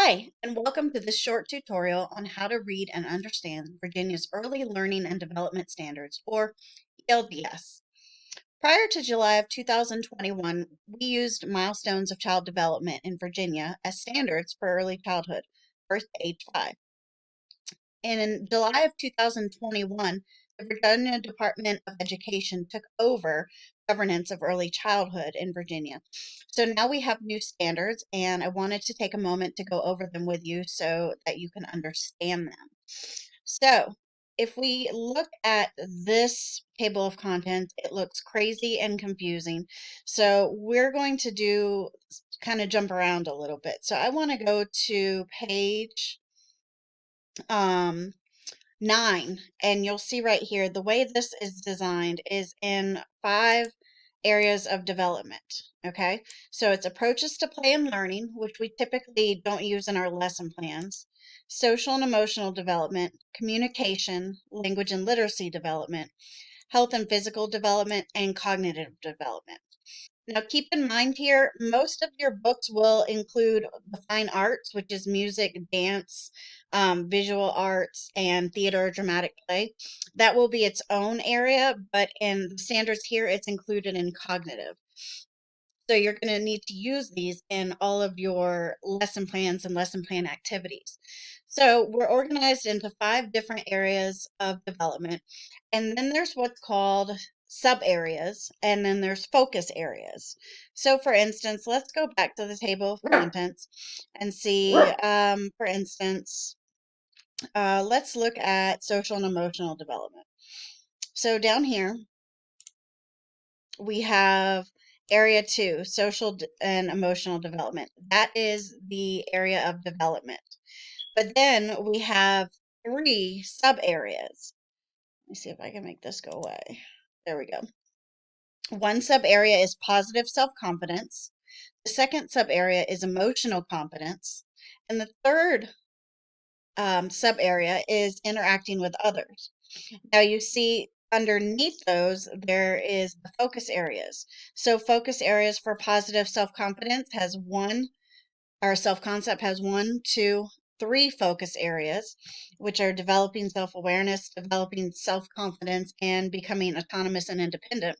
Hi, and welcome to this short tutorial on how to read and understand Virginia's Early Learning and Development Standards, or ELDS. Prior to July of 2021, we used milestones of child development in Virginia as standards for early childhood, birth to age 5. In July of 2021, the Virginia Department of Education took over governance of early childhood in Virginia. So now we have new standards, and I wanted to take a moment to go over them with you so that you can understand them. So, if we look at this table of contents, it looks crazy and confusing. So, we're going to do kind of jump around a little bit. So, I want to go to page um, 9, and you'll see right here the way this is designed is in 5 areas of development. Okay, so it's approaches to play and learning, which we typically don't use in our lesson plans, social and emotional development, communication, language and literacy development, health and physical development, and cognitive development. Now, keep in mind here, most of your books will include the fine arts, which is music, dance, visual arts, and theater or dramatic play. That will be its own area, but in the standards here, it's included in cognitive. So you're going to need to use these in all of your lesson plans and lesson plan activities. So we're organized into 5 different areas of development. And then there's what's called sub areas, and then there's focus areas. So for instance, let's go back to the table of contents and see, for instance, let's look at social and emotional development. So down here, we have area 2, social and emotional development. That is the area of development. But then we have 3 sub areas. Let me see if I can make this go away. There we go. One sub area is positive self confidence. The second sub area is emotional competence. And the third sub area is interacting with others. Now you see underneath those, there is the focus areas. So focus areas for positive self-confidence has 1, our self-concept has 1, 2, 3 focus areas, which are developing self-awareness, developing self-confidence, and becoming autonomous and independent.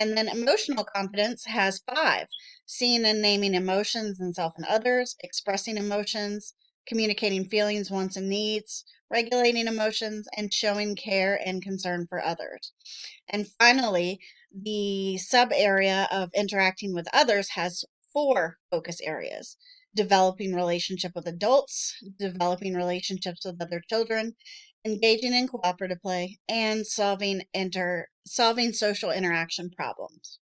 And then emotional competence has 5, seeing and naming emotions in self and others, expressing emotions, communicating feelings, wants, and needs, regulating emotions, and showing care and concern for others. And finally, the sub area of interacting with others has 4 focus areas: developing relationship with adults, developing relationships with other children, engaging in cooperative play, and solving social interaction problems.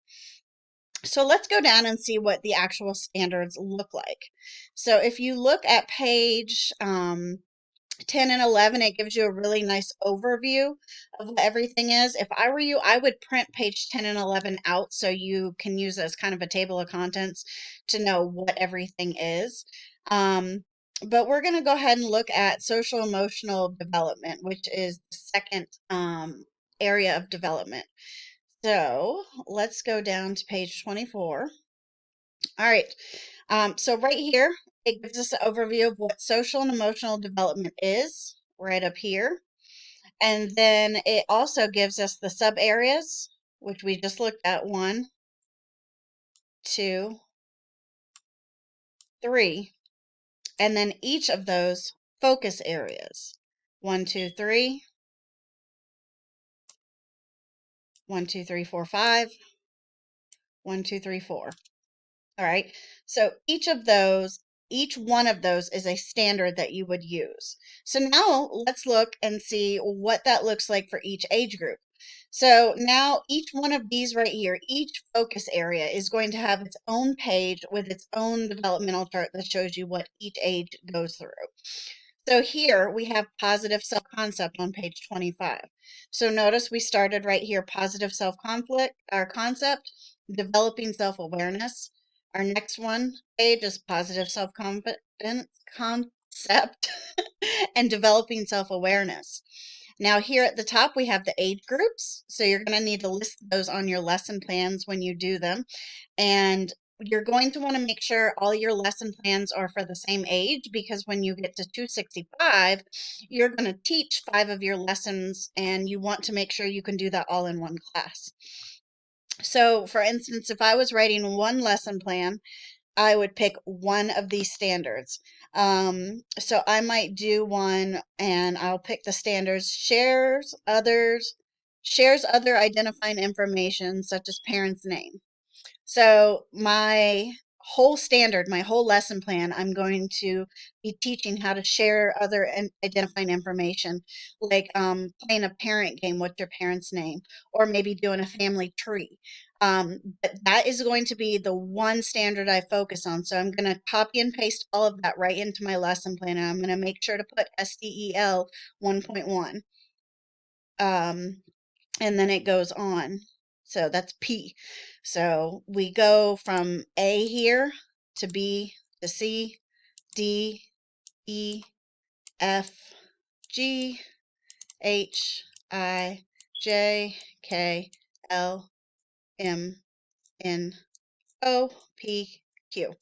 So let's go down and see what the actual standards look like. So if you look at page 10 and 11, it gives you a really nice overview of what everything is. If I were you, I would print page 10 and 11 out so you can use it as kind of a table of contents to know what everything is. But we're going to go ahead and look at social emotional development, which is the second area of development. So let's go down to page 24. All right. So right here, it gives us an overview of what social and emotional development is, right up here. And then it also gives us the sub areas, which we just looked at: 1, 2, 3. And then each of those focus areas: 1, 2, 3, 1, 2, 3, 4, 5, 1, 2, 3, 4. All right. So each one of those is a standard that you would use. So now let's look and see what that looks like for each age group. So now each one of these right here, each focus area is going to have its own page with its own developmental chart that shows you what each age goes through. So here we have positive self-concept on page 25. So notice we started right here, positive self-conflict, our concept, developing self-awareness. Our next one page is positive self-confidence concept and developing self-awareness. Now here at the top we have the age groups. So you're going to need to list those on your lesson plans when you do them. And you're going to want to make sure all your lesson plans are for the same age, because when you get to 265, you're going to teach 5 of your lessons and you want to make sure you can do that all in one class. So, for instance, if I was writing one lesson plan, I would pick one of these standards. So I might do one and I'll pick the standards: shares other identifying information such as parent's name. So my whole standard, my whole lesson plan, I'm going to be teaching how to share other identifying information, like playing a parent game. What's your parent's name? Or maybe doing a family tree. But that is going to be the one standard I focus on. So I'm going to copy and paste all of that right into my lesson plan. And I'm going to make sure to put SDEL 1.1. And then it goes on. So that's P. So we go from A here to B to C, D, E, F, G, H, I, J, K, L, M, N, O, P, Q.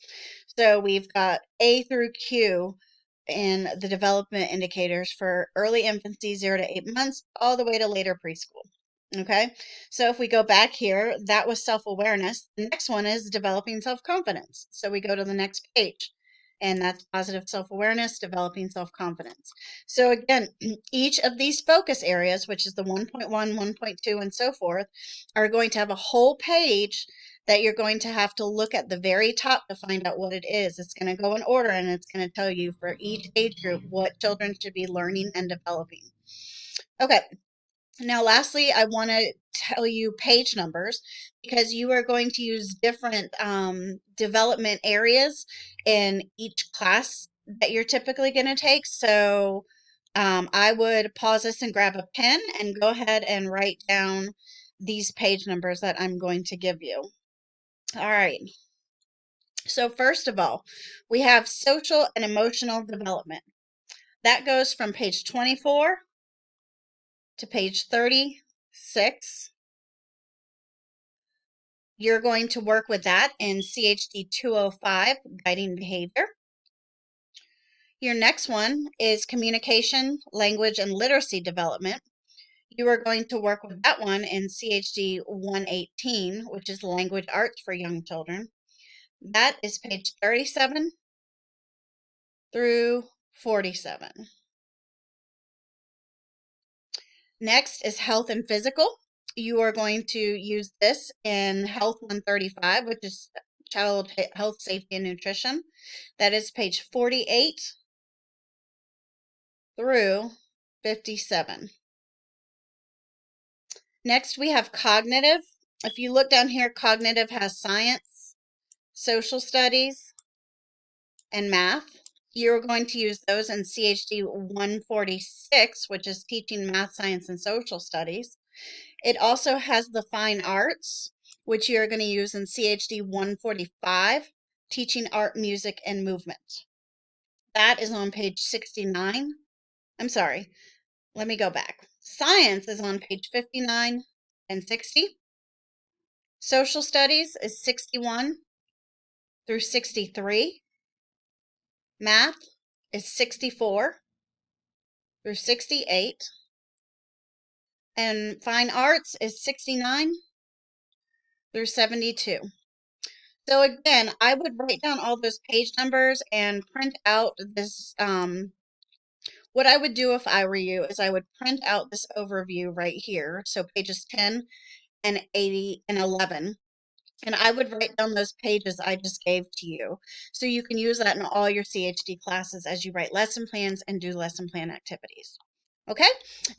So we've got A through Q in the development indicators for early infancy, 0 to 8 months, all the way to later preschool. Okay, so if we go back here, that was self-awareness. The next one is developing self-confidence. So we go to the next page, and that's positive self-awareness, developing self-confidence. So again, each of these focus areas, which is the 1.1, 1.2, and so forth, are going to have a whole page that you're going to have to look at the very top to find out what it is. It's going to go in order, and it's going to tell you for each age group what children should be learning and developing. Okay, now lastly, I want to tell you page numbers, because you are going to use different development areas in each class that you're typically going to take. So I would pause this and grab a pen and go ahead and write down these page numbers that I'm going to give you. All right. So first of all, we have social and emotional development. That goes from page 24 to page 36. You're going to work with that in CHD 205, guiding behavior. Your next one is communication, language, and literacy development. You are going to work with that one in CHD 118, which is language arts for young children. That is page 37 through 47. Next is health and physical. You are going to use this in Health 135, which is child health, safety, and nutrition. That is page 48 through 57. Next, we have cognitive. If you look down here, cognitive has science, social studies, and math. You're going to use those in CHD 146, which is teaching math, science, and social studies. It also has the fine arts, which you're going to use in CHD 145, teaching art, music, and movement. That is on page 69. I'm sorry, let me go back. Science is on page 59 and 60. Social studies is 61 through 63. Math is 64 through 68. And fine arts is 69 through 72. So again, I would write down all those page numbers and print out this. What I would do if I were you is I would print out this overview right here. So pages 10 and 80 and 11. And I would write down those pages I just gave to you. So you can use that in all your CHD classes as you write lesson plans and do lesson plan activities. Okay?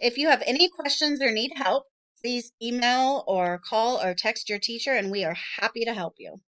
If you have any questions or need help, please email or call or text your teacher, and we are happy to help you.